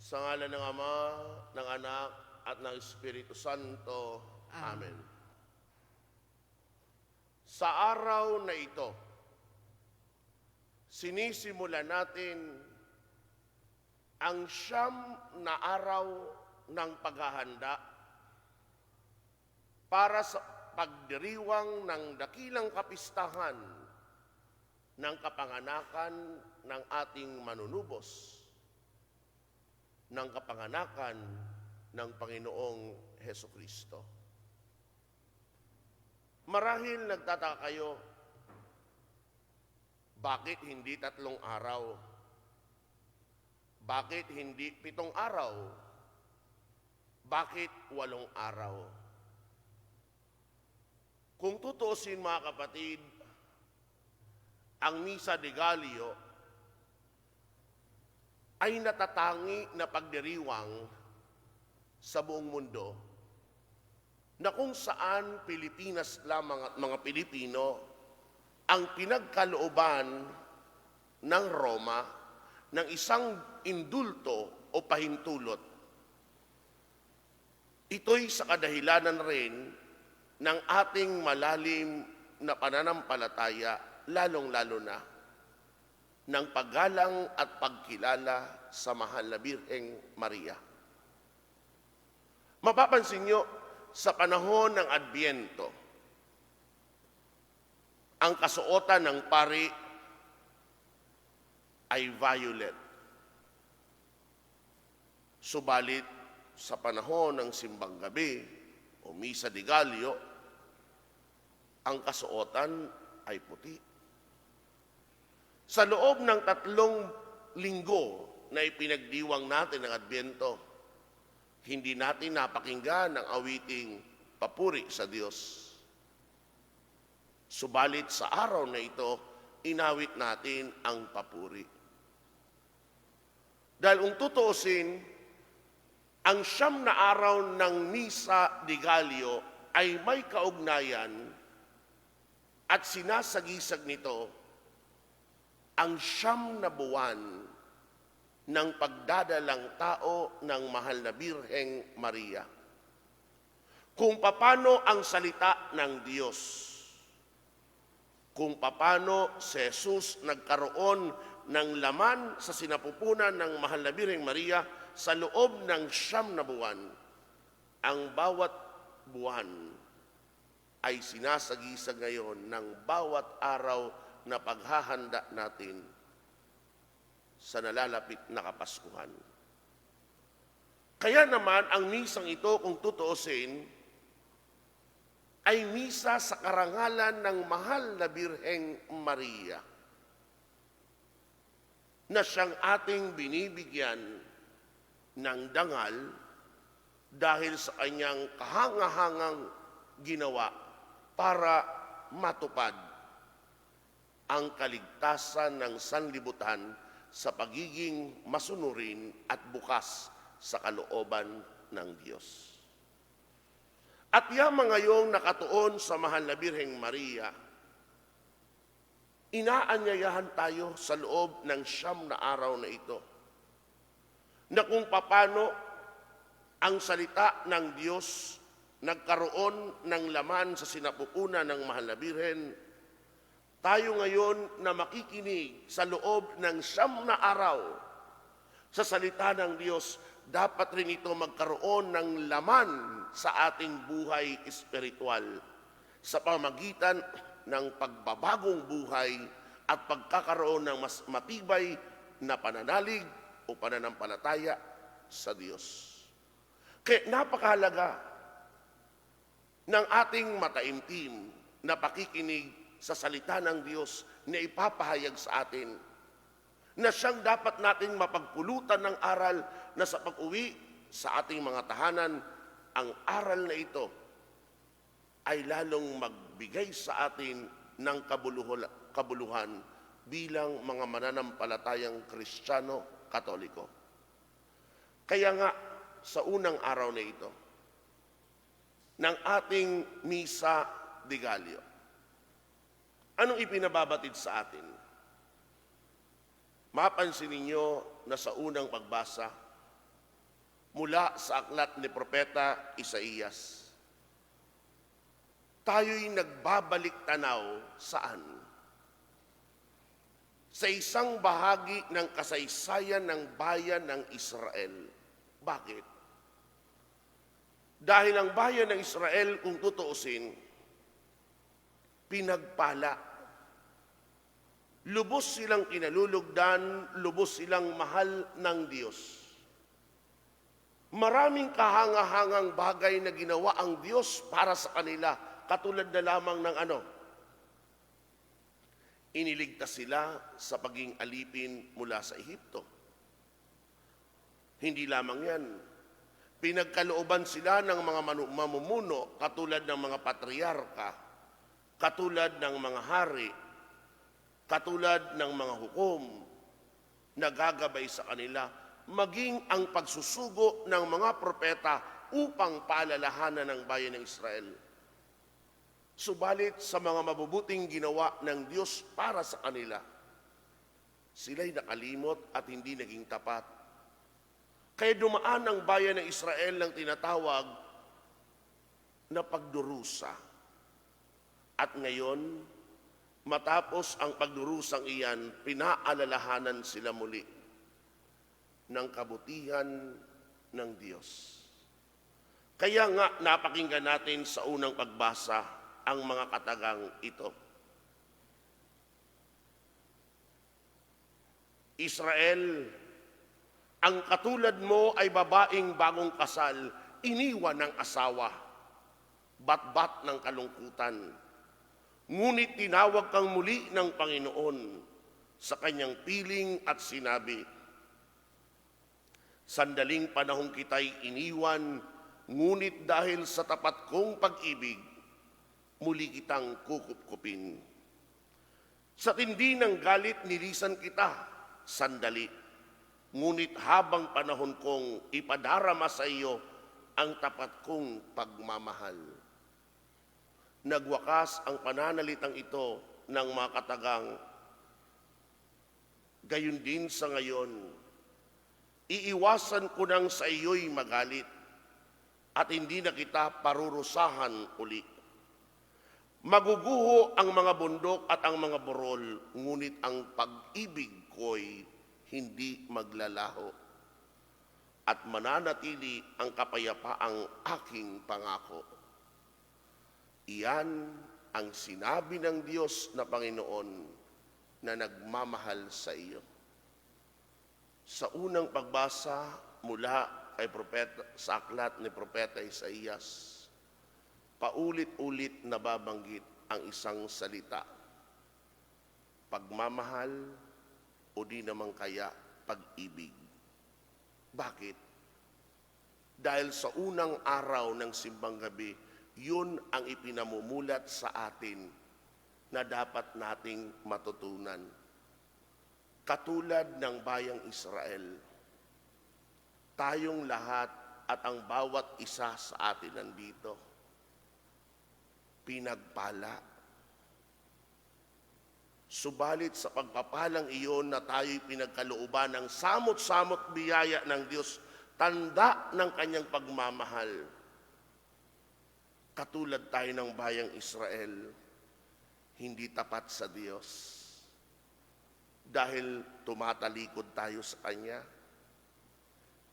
Sa ngalan ng Ama, ng Anak, at ng Espiritu Santo. Amen. Sa araw na ito, sinisimulan natin ang siyam na araw ng paghahanda para sa pagdiriwang ng dakilang kapistahan ng kapanganakan ng ating manunubos, ng kapanganakan ng Panginoong Hesukristo. Marahil nagtataka kayo, bakit hindi 3 araw? Bakit hindi 7 araw? Bakit 8 araw? Kung tutuusin mga kapatid, ang Misa de Gallio ay natatangi na pagdiriwang sa buong mundo na kung saan Pilipinas lamang at mga Pilipino ang pinagkalooban ng Roma ng isang indulto o pahintulot. Ito'y sa kadahilanan rin ng ating malalim na pananampalataya, lalong-lalo na ng paggalang at pagkilala sa mahal na Birheng Maria. Mapapansin nyo, sa panahon ng Adbyento, ang kasuotan ng pari ay violet. Subalit, sa panahon ng simbang gabi o Misa de Gallio, ang kasuotan ay puti. Sa loob ng 3 linggo na ipinagdiwang natin ng Adbyento, hindi natin napakinggan ang awiting papuri sa Diyos. Subalit sa araw na ito, inawit natin ang papuri. Dahil kung tutuusin, ang 9 na araw ng Misa de Gallio ay may kaugnayan at sinasagisag nito ang 9 na buwan ng pagdadalang tao ng mahal na Birheng Maria. Kung papano ang salita ng Diyos, kung papano si Jesus nagkaroon ng laman sa sinapupunan ng mahal na Birheng Maria sa loob ng 9 na buwan, ang bawat buwan ay sinasagisag ngayon ng bawat araw na paghahanda natin sa nalalapit na Kapaskuhan. Kaya naman ang misang ito, kung tutuusin, ay misa sa karangalan ng mahal na Birheng Maria na siyang ating binibigyan ng dangal dahil sa kanyang kahangahangang ginawa para matupad ang kaligtasan ng sanlibutan sa pagiging masunurin at bukas sa kalooban ng Diyos. At yaman ngayong nakatuon sa mahal na Birheng Maria, inaanyayahan tayo sa loob ng 9 na araw na ito, na kung papano ang salita ng Diyos nagkaroon ng laman sa sinapupunan ng mahal na Birhen, tayo ngayon na makikinig sa loob ng 9 na araw sa salita ng Diyos, dapat rin ito magkaroon ng laman sa ating buhay espiritual sa pamagitan ng pagbabagong buhay at pagkakaroon ng mas matibay na pananalig o pananampalataya sa Diyos. Kaya napakahalaga ng ating mataimtim na pakikinig sa salita ng Diyos na ipapahayag sa atin, na siyang dapat nating mapagpulutan ng aral na sa pag-uwi sa ating mga tahanan, ang aral na ito ay lalong magbigay sa atin ng kabuluhan bilang mga mananampalatayang Kristiyano Katoliko. Kaya nga, sa unang araw na ito, ng ating Misa de Gallio, anong ipinababatid sa atin? Mapansin ninyo na sa unang pagbasa, mula sa aklat ni Propeta Isaías. Tayo'y nagbabalik tanaw saan? Sa isang bahagi ng kasaysayan ng bayan ng Israel. Bakit? Dahil ang bayan ng Israel, kung tutuusin, pinagpala. Lubos silang kinalulugdan, lubos silang mahal ng Diyos. Maraming kahanga-hangang bagay na ginawa ang Diyos para sa kanila, katulad na lamang ng iniligtas sila sa paging alipin mula sa Ehipto. Hindi lamang yan. Pinagkalooban sila ng mga mamumuno, katulad ng mga patriarka, katulad ng mga hari, katulad ng mga hukom na gagabay sa kanila, maging ang pagsusugo ng mga propeta upang paalalahanan ng bayan ng Israel. Subalit sa mga mabubuting ginawa ng Diyos para sa kanila, sila'y nakalimot at hindi naging tapat. Kaya dumaan ang bayan ng Israel ng tinatawag na pagdurusa. At ngayon, matapos ang pagdurusang iyan, pinaalalahanan sila muli ng kabutihan ng Diyos. Kaya nga napakinggan natin sa unang pagbasa ang mga katagang ito. Israel, ang katulad mo ay babaeng bagong kasal, iniwan ng asawa, batbat ng kalungkutan. Ngunit tinawag kang muli ng Panginoon sa kanyang piling at sinabi, sandaling panahong kita'y iniwan, ngunit dahil sa tapat kong pag-ibig, muli kitang kukupkupin. Sa tindi ng galit nilisan kita, sandali. Ngunit habang panahon kong ipadarama sa iyo ang tapat kong pagmamahal. Nagwakas ang pananalitang ito ng mga katagang, gayon din sa ngayon, iiwasan ko nang sa iyo'y magalit at hindi na kita parurusahan uli. Maguguho ang mga bundok at ang mga burol, ngunit ang pag-ibig ko'y hindi maglalaho at mananatili ang kapayapaang aking pangako. Iyan ang sinabi ng Diyos na Panginoon na nagmamahal sa iyo. Sa unang pagbasa mula kay sa aklat ni Propeta Isaías, paulit-ulit nababanggit ang isang salita, pagmamahal o di naman kaya pag-ibig. Bakit? Dahil sa unang araw ng simbang gabi, yun ang ipinamumulat sa atin na dapat nating matutunan. Katulad ng bayang Israel, tayong lahat at ang bawat isa sa atin nandito, pinagpala. Subalit sa pagpapalang iyon na tayo'y pinagkalooban ng samot-samot biyaya ng Diyos, tanda ng kanyang pagmamahal. Katulad tayo ng bayang Israel, hindi tapat sa Diyos. Dahil tumatalikod tayo sa Kanya.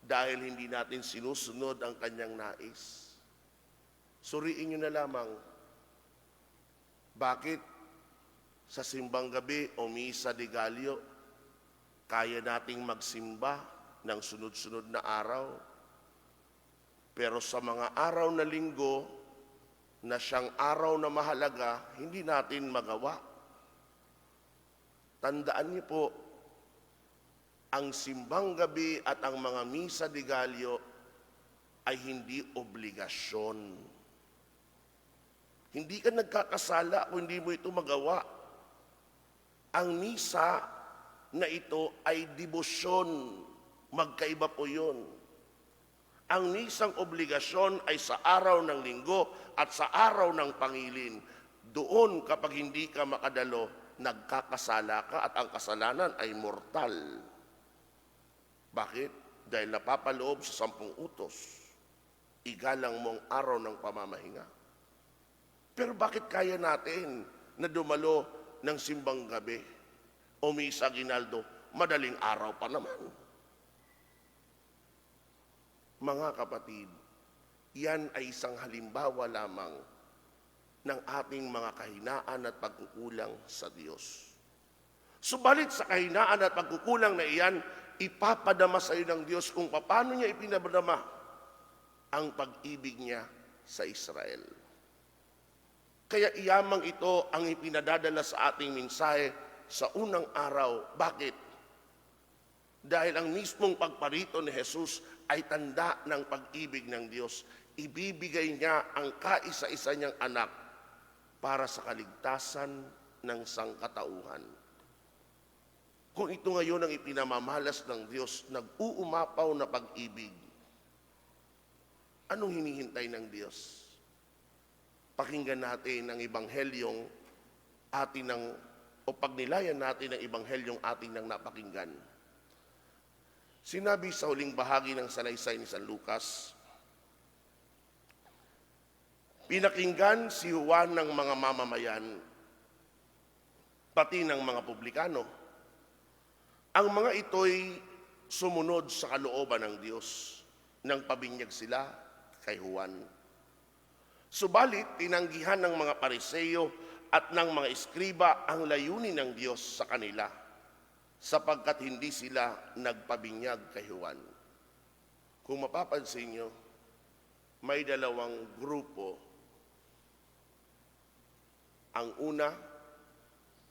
Dahil hindi natin sinusunod ang Kanyang nais. Suriin nyo na lamang, bakit sa simbang gabi o misa de Gallo, kaya nating magsimba ng sunod-sunod na araw, pero sa mga araw na linggo, na siyang araw na mahalaga, hindi natin magawa. Tandaan niyo po, ang simbang gabi at ang mga misa de Gallo ay hindi obligasyon. Hindi ka nagkakasala kung hindi mo ito magawa. Ang misa na ito ay debosyon. Magkaiba po yun. Ang misang obligasyon ay sa araw ng linggo at sa araw ng pangilin. Doon kapag hindi ka makadalo, nagkakasala ka at ang kasalanan ay mortal. Bakit? dahil napapaloob sa 10 utos, igalang mo ang araw ng pamamahinga. Pero bakit kaya natin na dumalo ng simbang gabi o misa ginaldo, madaling araw pa naman? Mga kapatid, yan ay isang halimbawa lamang ng ating mga kahinaan at pagkukulang sa Diyos. Subalit sa kahinaan at pagkukulang na iyan, ipapadama sa iyo ng Diyos kung paano niya ipinadama ang pag-ibig niya sa Israel. Kaya iyamang ito ang ipinadadala sa ating mensahe sa unang araw. Bakit? Dahil ang mismong pagparito ni Jesus ay tanda ng pag-ibig ng Diyos. Ibibigay niya ang kaisa-isa niyang anak para sa kaligtasan ng sangkatauhan. Kung ito ngayon ang ipinamamalas ng Diyos, nag-uumapaw na pag-ibig, anong hinihintay ng Diyos? Pakinggan natin ang ebanghelyong pagnilayan natin ang ebanghelyong ating nang napakinggan. Sinabi sa huling bahagi ng salaysay ni San Lucas, pinakinggan si Juan ng mga mamamayan, pati ng mga publikano. Ang mga ito'y sumunod sa kalooban ng Diyos nang pabinyag sila kay Juan. Subalit, tinanggihan ng mga Pariseo at ng mga eskriba ang layunin ng Diyos sa kanila, sapagkat hindi sila nagpabinyag kay Juan. Kung mapapansin nyo, may dalawang grupo. Ang una,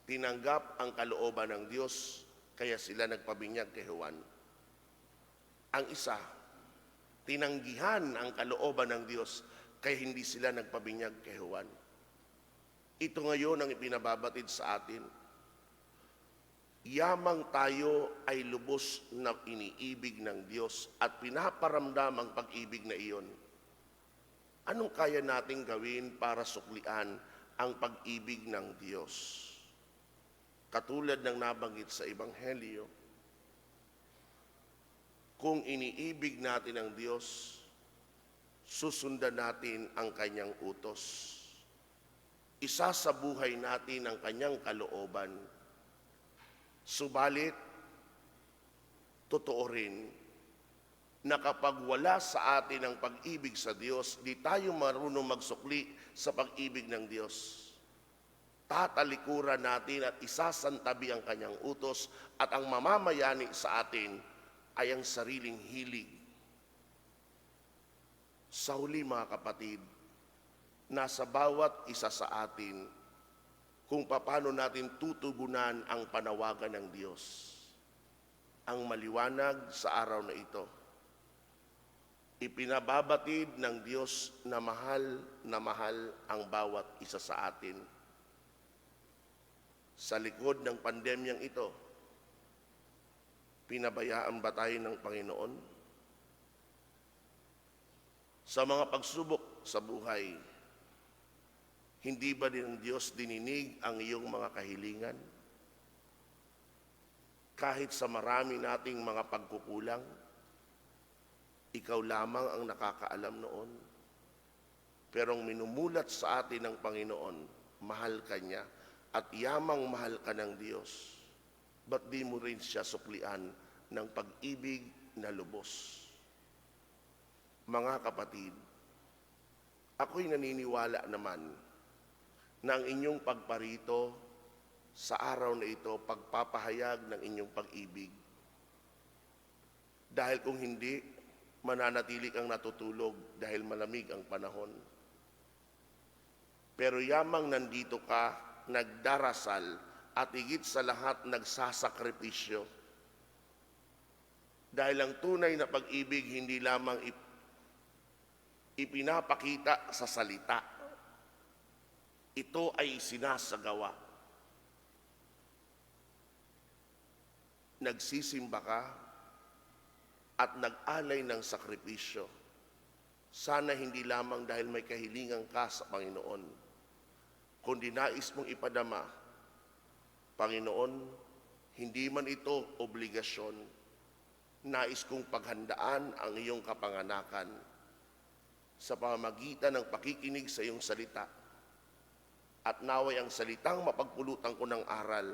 tinanggap ang kalooban ng Diyos, kaya sila nagpabinyag kay Juan. Ang isa, tinanggihan ang kalooban ng Diyos, kaya hindi sila nagpabinyag kay Juan. Ito ngayon ang ipinababatid sa atin. Yamang tayo ay lubos na iniibig ng Diyos at pinaparamdam ang pag-ibig na iyon. Anong kaya nating gawin para suklian ang pag-ibig ng Diyos? Katulad ng nabanggit sa Ebanghelyo, kung iniibig natin ang Diyos, susundan natin ang Kanyang utos. Isa sa buhay natin ang Kanyang kalooban. Subalit, totoo rin na kapag wala sa atin ang pag-ibig sa Diyos, di tayo marunong magsukli sa pag-ibig ng Diyos. Tatalikuran natin at isasantabi ang Kanyang utos at ang mamamayani sa atin ay ang sariling hilig. Sa huli mga kapatid, nasa bawat isa sa atin kung paano natin tutugunan ang panawagan ng Diyos. Ang maliwanag sa araw na ito, ipinababatid ng Diyos na mahal ang bawat isa sa atin. Sa likod ng pandemyang ito, pinabayaan ba tayo ng Panginoon? Sa mga pagsubok sa buhay, hindi ba din ng Diyos dininig ang iyong mga kahilingan? Kahit sa marami nating mga pagkukulang, ikaw lamang ang nakakaalam noon. Pero ang minumulat sa atin ng Panginoon, mahal ka niya at yamang mahal ka ng Diyos. Ba't di mo rin siya suklian ng pag-ibig na lubos? Mga kapatid, ako'y naniniwala naman na ang inyong pagparito sa araw na ito, pagpapahayag ng inyong pag-ibig. Dahil kung hindi, mananatili kang natutulog dahil malamig ang panahon. Pero yamang nandito ka, nagdarasal at higit sa lahat nagsasakripisyo. Dahil ang tunay na pag-ibig hindi lamang ipinapakita sa salita. Ito ay sinasagawa. Nagsisimba ka at nag-alay ng sakripisyo. Sana hindi lamang dahil may kahilingan ka sa Panginoon, kundi nais mong ipadama, Panginoon, hindi man ito obligasyon, Nais kong paghandaan ang iyong kapanganakan sa pamamagitan ng pakikinig sa iyong salita. At naway ang salitang mapagpulutan ko ng aral,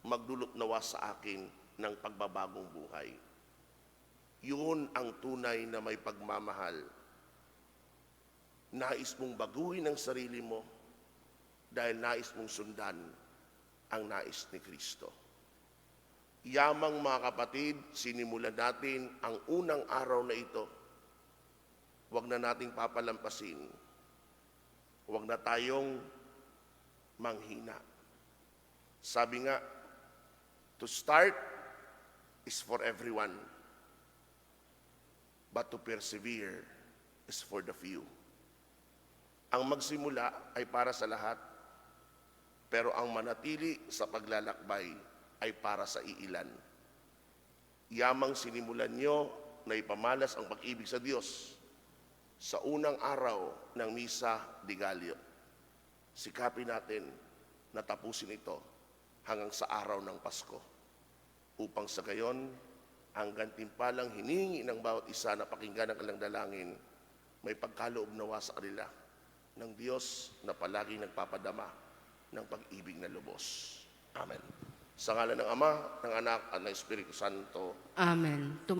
magdulot nawa sa akin ng pagbabagong buhay. Yun ang tunay na may pagmamahal. Nais mong baguhin ang sarili mo dahil nais mong sundan ang nais ni Kristo. Yamang mga kapatid, sinimulan natin ang unang araw na ito. Huwag na nating papalampasin. Huwag na tayong manghina. Sabi nga, to start is for everyone, but to persevere is for the few. Ang magsimula ay para sa lahat, pero ang manatili sa paglalakbay ay para sa iilan. Yamang sinimulan nyo na ipamalas ang pag-ibig sa Diyos sa unang araw ng Misa de Gallo. Sikapin natin na tapusin ito hanggang sa araw ng Pasko, upang sa gayon, ang gantimpalang hiningi ng bawat isa na pakinggan ang kanilang dalangin, may pagkaloob nawa sa kanila ng Diyos na palaging nagpapadama ng pag-ibig na lubos. Amen. Sa ngalan ng Ama, ng Anak, at ng Espiritu Santo. Amen.